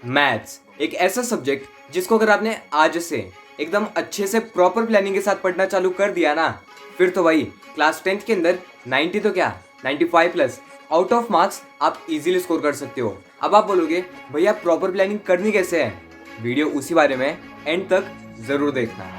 Maths एक ऐसा subject जिसको अगर आपने आज से एकदम अच्छे से प्रॉपर प्लानिंग के साथ पढ़ना चालू कर दिया ना, फिर तो भाई क्लास 10th के अंदर 90 तो क्या 95 प्लस आउट ऑफ मार्क्स आप इजीली स्कोर कर सकते हो। अब आप बोलोगे भैया प्रॉपर प्लानिंग करनी कैसे है, वीडियो उसी बारे में एंड तक जरूर देखना।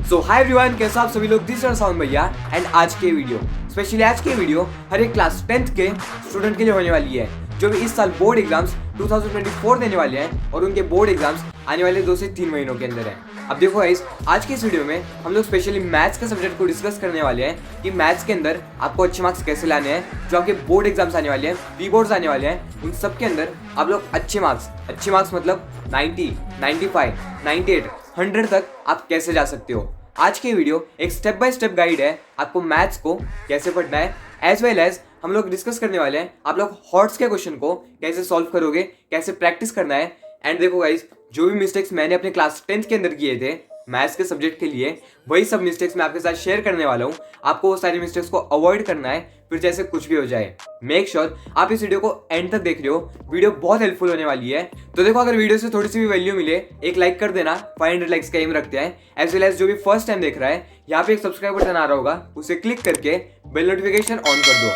सो हाय एवरीवन, कैसे आप सभी लोग, दिस इज साउंड भैया एंड आज के वीडियो स्पेशली आज के वीडियो हर एक क्लास 10th के स्टूडेंट के लिए होने वाली है जो भी इस साल बोर्ड एग्जाम्स 2024 देने वाले हैं और उनके बोर्ड एग्जाम्स आने वाले 2 से 3 महीनों के अंदर है। अब देखो गाइस, आज के इस वीडियो में हम लोग स्पेशली मैथ्स के सब्जेक्ट को डिस्कस करने वाले हैं कि मैथ्स के अंदर आपको अच्छे मार्क्स कैसे लाने हैं। जो आपके बोर्ड एग्जाम्स आने वाले हैं, प्री बोर्ड्स आने वाले हैं, उन सब के अंदर आप लोग अच्छे मार्क्स मतलब 90, 95, 98, 100 तक आप कैसे जा सकते हो। आज की वीडियो एक स्टेप बाय स्टेप गाइड है आपको मैथ्स को कैसे पढ़ना है, एज वेल एज हम लोग डिस्कस करने वाले हैं आप लोग हॉट्स के क्वेश्चन को कैसे सॉल्व करोगे, कैसे प्रैक्टिस करना है। एंड देखो गाइस, जो भी मिस्टेक्स मैंने अपने क्लास 10th के अंदर किए थे मैथ्स के सब्जेक्ट के लिए, वही सब मिस्टेक्स मैं आपके साथ शेयर करने वाला हूँ। आपको वो सारी मिस्टेक्स को अवॉइड करना है, फिर जैसे कुछ भी हो जाए। मेक श्योर आप इस वीडियो को एंड तक देख रहे हो, वीडियो बहुत हेल्पफुल होने वाली है। तो देखो, अगर वीडियो से थोड़ी सी भी वैल्यू मिले एक लाइक कर देना, 500 लाइक्स का एम रखते हैं। एज वेल एज जो भी फर्स्ट टाइम देख रहा है, यहाँ पे एक सब्सक्राइब बटन आ रहा होगा, उसे क्लिक करके बेल नोटिफिकेशन ऑन कर दो।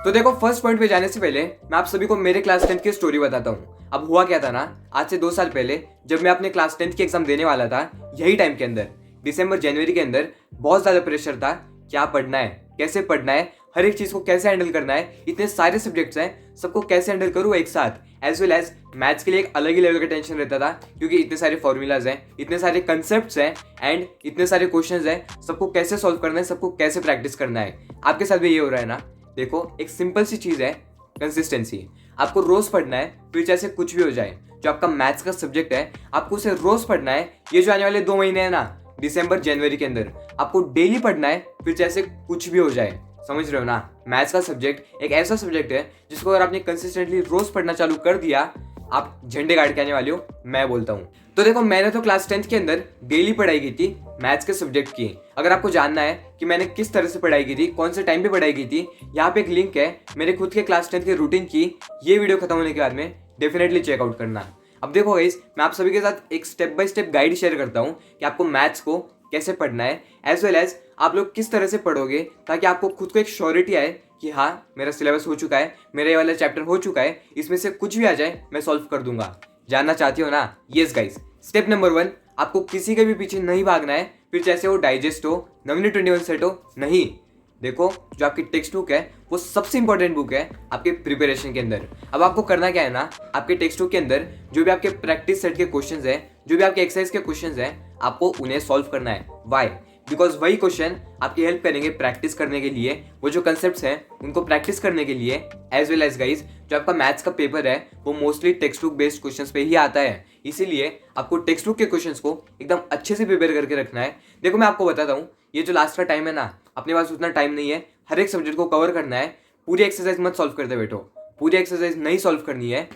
तो देखो, फर्स्ट पॉइंट पे जाने से पहले मैं आप सभी को मेरे क्लास 10th की स्टोरी बताता हूँ। अब हुआ क्या था ना, आज से 2 साल पहले जब मैं अपने क्लास 10th की एग्जाम देने वाला था, यही टाइम के अंदर दिसंबर जनवरी के अंदर बहुत ज्यादा प्रेशर था। क्या पढ़ना है, कैसे पढ़ना है, हर एक चीज को कैसे हैंडल करना है, इतने सारे सब्जेक्ट्स हैं, सबको कैसे हैंडल करूँ एक साथ। एज वेल एज मैथ्स के लिए एक अलग ही लेवल का टेंशन रहता था, क्योंकि इतने सारे फॉर्मूलाज हैं, इतने सारे कंसेप्ट्स हैं एंड इतने सारे क्वेश्चंस हैं, सबको कैसे सॉल्व करना है, सबको कैसे प्रैक्टिस करना है। आपके साथ भी ये हो रहा है ना। देखो, एक सिंपल सी चीज है कंसिस्टेंसी। आपको रोज पढ़ना है, फिर जैसे कुछ भी हो जाए। जो आपका मैथ्स का सब्जेक्ट है आपको उसे रोज पढ़ना है। ये जो आने वाले 2 महीने हैं ना, दिसंबर जनवरी के अंदर आपको डेली पढ़ना है, फिर जैसे कुछ भी हो जाए। समझ रहे हो ना। मैथ्स का सब्जेक्ट एक ऐसा सब्जेक्ट है जिसको अगर आपने कंसिस्टेंटली रोज पढ़ना चालू कर दिया, आप झंडे गाड़ के आने वाले हो, मैं बोलता हूँ। तो देखो, मैंने तो क्लास 10th के अंदर डेली पढ़ाई की थी मैथ्स के सब्जेक्ट की। अगर आपको जानना है कि मैंने किस तरह से पढ़ाई की थी, कौन से टाइम पे पढ़ाई की थी, यहाँ पे एक लिंक है मेरे खुद के क्लास 10th के रूटीन की। ये वीडियो खत्म होने के बाद में डेफिनेटली चेकआउट करना। अब देखो गाइस, मैं आप सभी के साथ एक step by step guide share करता हूँ कि आपको मैथ्स को कैसे पढ़ना है, एज वेल एज आप लोग किस तरह से पढ़ोगे, ताकि आपको खुद को एक श्योरिटी आए कि हाँ, मेरा सिलेबस हो चुका है, मेरा ये वाला चैप्टर हो चुका है, इसमें से कुछ भी आ जाए मैं सॉल्व कर दूंगा। जानना चाहती हो ना? यस गाइस, स्टेप नंबर 1, आपको किसी के भी पीछे नहीं भागना है, फिर चाहे वो डाइजेस्ट हो, नवनीत 21 सेट हो, नहीं। देखो, जो आपकी टेक्स्ट बुक है वो सबसे इंपॉर्टेंट बुक है आपके प्रिपरेशन के अंदर। अब आपको करना क्या है ना, आपके टेक्स्ट बुक के अंदर जो भी आपके प्रैक्टिस सेट के क्वेश्चंस हैं, जो भी आपके एक्सरसाइज के क्वेश्चंस हैं, आपको उन्हें सॉल्व करना है। व्हाई? बिकॉज वही क्वेश्चन आपकी हेल्प करेंगे प्रैक्टिस करने के लिए, वो जो कंसेप्ट्स हैं उनको प्रैक्टिस करने के लिए। एज वेल एज गाइज, जो आपका मैथ्स का पेपर है वो mostly text book based questions पे ही आता है, इसीलिए आपको टेक्स्ट बुक के क्वेश्चंस को एकदम अच्छे से प्रिपेयर करके रखना है। देखो, मैं आपको बताता हूँ, ये जो लास्ट का टाइम है ना, अपने पास उतना टाइम नहीं है हर एक सब्जेक्ट को कवर करना है। पूरी एक्सरसाइज मत सॉल्व करते बैठो, पूरी एक्सरसाइज नहीं सॉल्व करनी है।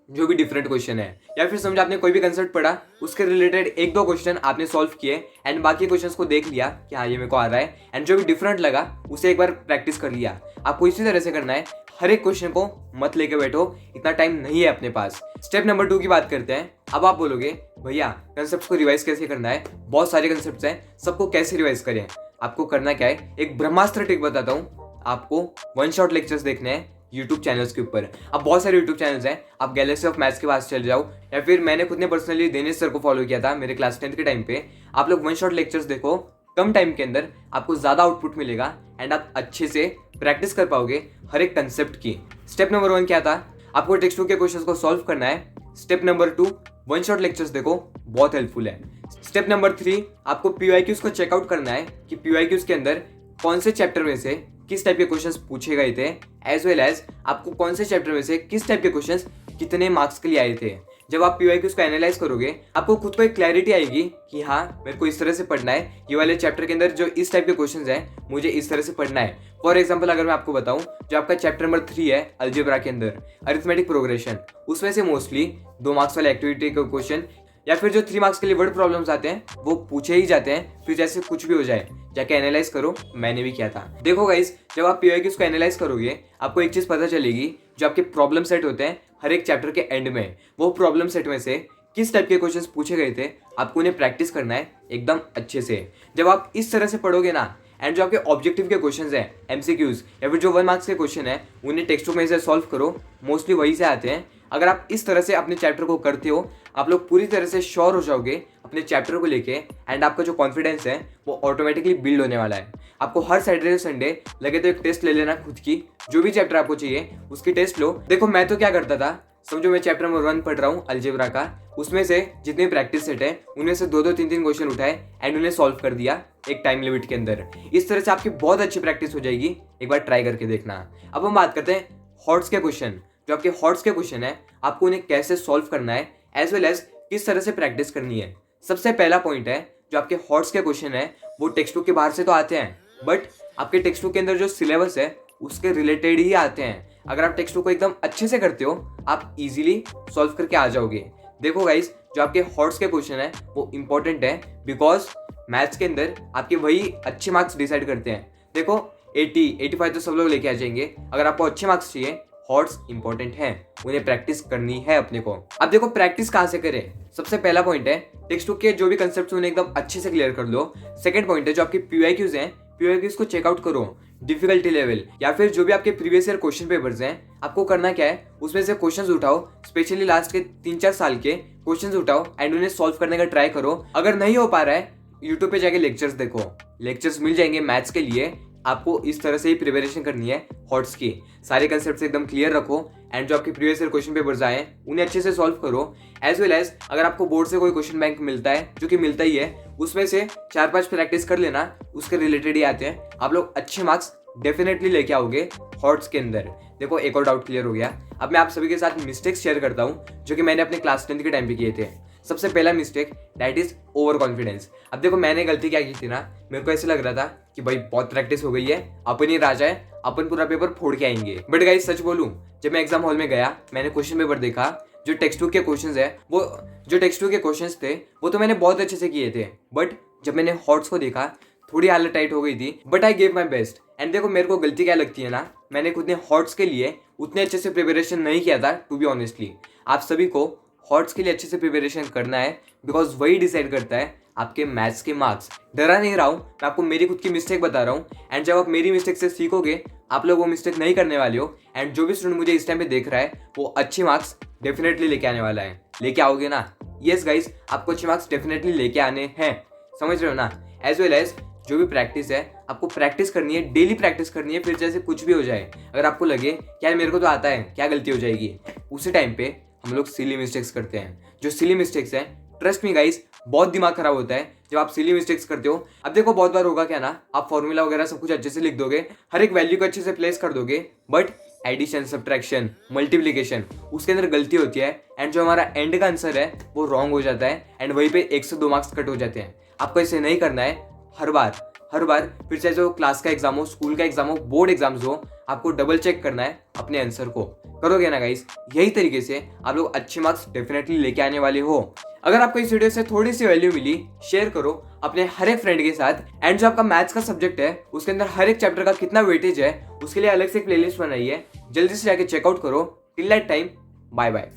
जो भी डिफरेंट क्वेश्चन है, या फिर समझो आपने कोई भी कंसेप्ट पढ़ा, उसके रिलेटेड 1-2 क्वेश्चन आपने सॉल्व किए एंड बाकी क्वेश्चंस को देख लिया कि हाँ, ये मेरे को आ रहा है, एंड जो भी डिफरेंट लगा उसे एक बार प्रैक्टिस कर लिया। आपको इसी तरह से करना है, हर एक क्वेश्चन को मत लेके बैठो, इतना टाइम नहीं है अपने पास। स्टेप नंबर 2 की बात करते हैं। अब आप बोलोगे भैया कंसेप्ट को रिवाइज कैसे करना है, बहुत सारे कंसेप्ट हैं, सबको कैसे रिवाइज करें। आपको करना क्या है, एक ब्रह्मास्त्र ट्रिक बताता हूँ। आपको 1 शॉट लेक्चर्स देखने हैं यूट्यूब चैनल्स के ऊपर। अब बहुत सारे यूट्यूब चैनल्स हैं, आप गैलेक्सी ऑफ मैथ्स के पास चल जाओ, या फिर मैंने खुद ने पर्सनली दिनेश सर को फॉलो किया था मेरे क्लास 10th के टाइम पे। आप लोग 1 शॉट लेक्चर्स देखो, कम टाइम के अंदर आपको ज्यादा आउटपुट मिलेगा एंड आप अच्छे से प्रैक्टिस कर पाओगे हर एक कंसेप्ट की। स्टेप नंबर 1 क्या था, आपको टेक्स्ट बुक के क्वेश्चंस को सॉल्व करना है। स्टेप नंबर 2, 1 शॉट लेक्चर्स देखो, बहुत हेल्पफुल है। स्टेप नंबर 3, आपको PYQs को चेकआउट करना है कि PYQs के अंदर कौन से चैप्टर में से किस टाइप के क्वेश्चंस पूछे गए थे, एज वेल एज आपको कौन से चैप्टर में से किस टाइप के क्वेश्चंस कितने मार्क्स के लिए आए थे। जब आप PYQs को एनालाइज करोगे, आपको खुद को एक क्लैरिटी आएगी कि हाँ, मेरे को इस तरह से पढ़ना है, ये वाले चैप्टर के अंदर जो इस टाइप के क्वेश्चंस हैं मुझे इस तरह से पढ़ना है। फॉर एग्जाम्पल, अगर मैं आपको बताऊं, जो आपका चैप्टर नंबर 3 है अलजेब्रा के अंदर, अरिथमेटिक प्रोग्रेशन, उसमें से मोस्टली 2 मार्क्स वाले एक्टिविटी के क्वेश्चन या फिर जो 3 मार्क्स के लिए वर्ड प्रॉब्लम्स आते हैं वो पूछे ही जाते हैं, फिर जैसे कुछ भी हो जाए। जाके एनालाइज करो, मैंने भी किया था। देखो गाइस, जब आप PYQs को एनालाइज करोगे, आपको एक चीज पता चलेगी, जो आपके प्रॉब्लम सेट होते हैं हर एक चैप्टर के एंड में वो प्रॉब्लम सेट में से किस टाइप के क्वेश्चंस पूछे गए थे, आपको उन्हें प्रैक्टिस करना है एकदम अच्छे से। जब आप इस तरह से पढ़ोगे ना, एंड जो आपके ऑब्जेक्टिव के क्वेश्चंस हैं, एमसीक्यूज या फिर जो 1 मार्क्स के क्वेश्चन है, उन्हें टेक्स्ट बुक में से सॉल्व करो, मोस्टली वही से आते हैं। अगर आप इस तरह से अपने चैप्टर को करते हो, आप लोग पूरी तरह से श्योर हो जाओगे अपने चैप्टर को लेके, एंड आपका जो कॉन्फिडेंस है वो ऑटोमेटिकली बिल्ड होने वाला है। आपको हर सैटरडे संडे लगे तो एक टेस्ट ले लेना खुद की, जो भी चैप्टर आपको चाहिए उसकी टेस्ट लो। देखो मैं तो क्या करता था, समझो मैं चैप्टर नंबर 1 पढ़ रहा हूँ अलजेब्रा का, उसमें से जितने प्रैक्टिस सेट है उनमें से 2-2 3-3 क्वेश्चन उठाए एंड उन्हें सॉल्व कर दिया एक टाइम लिमिट के अंदर। इस तरह से आपकी बहुत अच्छी प्रैक्टिस हो जाएगी, एक बार ट्राई करके देखना। अब हम बात करते हैं हॉट्स के क्वेश्चन। जो आपके हॉट्स के क्वेश्चन है, आपको उन्हें कैसे सॉल्व करना है एज वेल एज किस तरह से प्रैक्टिस करनी है। सबसे पहला पॉइंट है, जो आपके हॉट्स के क्वेश्चन है वो टेक्स्ट बुक के बाहर से तो आते हैं, बट आपके टेक्स्ट बुक के अंदर जो सिलेबस है उसके रिलेटेड ही आते हैं। अगर आप टेक्स्ट बुक को एकदम अच्छे से करते हो, आप इजीली सॉल्व करके आ जाओगे। देखो गाइस, जो आपके हॉट्स के क्वेश्चन है वो इंपॉर्टेंट है, बिकॉज मैथ्स के अंदर आपके वही अच्छे मार्क्स डिसाइड करते हैं। देखो 80-85 तो सब लोग लेके आ जाएंगे। अगर आपको अच्छे मार्क्स चाहिए, हॉट्स इंपॉर्टेंट हैं, उन्हें प्रैक्टिस करनी है अपने को। अब देखो प्रैक्टिस कहाँ से करें। सबसे पहला पॉइंट है, टेक्स्ट बुक के जो भी कंसेप्ट उन्हें एकदम अच्छे से क्लियर कर लो। सेकंड पॉइंट है, जो आपके पीवाईक्यूज हैं, पीवाईक्यूज को चेकआउट करो, डिफिकल्टी लेवल या फिर जो भी आपके प्रीवियस ईयर क्वेश्चन पेपर्स हैं, आपको करना क्या है, उसमें से क्वेश्चंस उठाओ, स्पेशली लास्ट के 3-4 साल के क्वेश्चंस उठाओ एंड उन्हें सॉल्व करने का ट्राई करो। अगर नहीं हो पा रहा है, यूट्यूब पे जाके लेक्चर्स देखो, लेक्चर्स मिल जाएंगे मैथ्स के लिए। आपको इस तरह से ही प्रिपरेशन करनी है हॉट्स की। सारे कंसेप्ट एकदम क्लियर रखो एंड जो आपके प्रीवियस ईयर क्वेश्चन पेपर्स आए उन्हें अच्छे से सॉल्व करो। एज वेल एज अगर आपको बोर्ड से कोई क्वेश्चन बैंक मिलता है, जो कि मिलता ही है, उसमें से 4-5 प्रैक्टिस कर लेना, उसके रिलेटेड ही आते हैं। आप लोग अच्छे मार्क्स डेफिनेटली लेके आओगे हॉट्स के अंदर। देखो एक और डाउट क्लियर हो गया। अब मैं आप सभी के साथ मिस्टेक्स शेयर करता हूँ जो कि मैंने अपने क्लास 10th के टाइम पे किए थे। सबसे पहला mistake, that is over confidence. अब देखो मैंने गलती क्या की थी ना, मेरे को ऐसे लग रहा था कि भाई बहुत प्रैक्टिस हो गई है, अपन ही राजा है, अपन पूरा पेपर फोड़ के आएंगे। बट गाइस सच बोलूं, जब मैं एग्जाम हॉल में गया, मैंने क्वेश्चन पेपर देखा, जो टेक्स्ट बुक के क्वेश्चंस है वो जो टेक्स्ट बुक के क्वेश्चंस थे वो तो मैंने बहुत अच्छे से किए थे, बट जब मैंने हॉट्स को देखा थोड़ी हालत टाइट हो गई थी, but I gave my best. And देखो मेरे को गलती क्या लगती है ना, मैंने खुद ने हॉट्स के लिए उतने अच्छे से प्रिपरेशन नहीं किया था टू बी ऑनेस्टली। आप सभी को हॉट्स के लिए अच्छे से प्रिपरेशन करना है, बिकॉज वही डिसाइड करता है आपके मैथ्स के मार्क्स। डरा नहीं रहा हूँ, मैं आपको मेरी खुद की मिस्टेक बता रहा हूँ, एंड जब आप मेरी मिस्टेक से सीखोगे, आप लोग वो मिस्टेक नहीं करने वाले हो। एंड जो भी स्टूडेंट मुझे इस टाइम पे देख रहा है, वो अच्छे मार्क्स डेफिनेटली लेके आने वाला है। लेके आओगे ना? यस गाइज, आपको अच्छे मार्क्स डेफिनेटली लेके आने हैं, समझ रहे हो ना? एज वेल एज जो भी प्रैक्टिस है, आपको प्रैक्टिस करनी है, डेली प्रैक्टिस करनी है। फिर जैसे कुछ भी हो जाए, अगर आपको लगे कि यार मेरे को तो आता है, क्या गलती हो जाएगी, उसी टाइम पे हम लोग सिली मिस्टेक्स करते हैं। जो सिली मिस्टेक्स हैं, ट्रस्ट मी गाइस, बहुत दिमाग खराब होता है जब आप सिली मिस्टेक्स करते हो। अब देखो बहुत बार होगा क्या ना, आप फॉर्मूला वगैरह सब कुछ अच्छे से लिख दोगे, हर एक वैल्यू को अच्छे से प्लेस कर दोगे, बट एडिशन, सब्ट्रैक्शन, मल्टीप्लिकेशन, उसके अंदर गलती होती है एंड जो हमारा एंड का आंसर है वो रॉन्ग हो जाता है एंड वहीं पे 1 से 2 मार्क्स कट हो जाते हैं। आपको ऐसे नहीं करना है। हर बार फिर चाहे जो क्लास का एग्जाम हो, स्कूल का एग्जाम हो, बोर्ड एग्जाम्स हो, आपको डबल चेक करना है अपने आंसर को। करोगे ना गाइस? यही तरीके से आप लोग अच्छे मार्क्स डेफिनेटली लेके आने वाले हो। अगर आपको इस वीडियो से थोड़ी सी वैल्यू मिली, शेयर करो अपने हर एक फ्रेंड के साथ। एंड जो आपका मैथ्स का सब्जेक्ट है, उसके अंदर हर एक चैप्टर का कितना वेटेज है, उसके लिए अलग से एक प्लेलिस्ट बनाई है, जल्दी से जाके चेकआउट करो। Till that time, bye bye.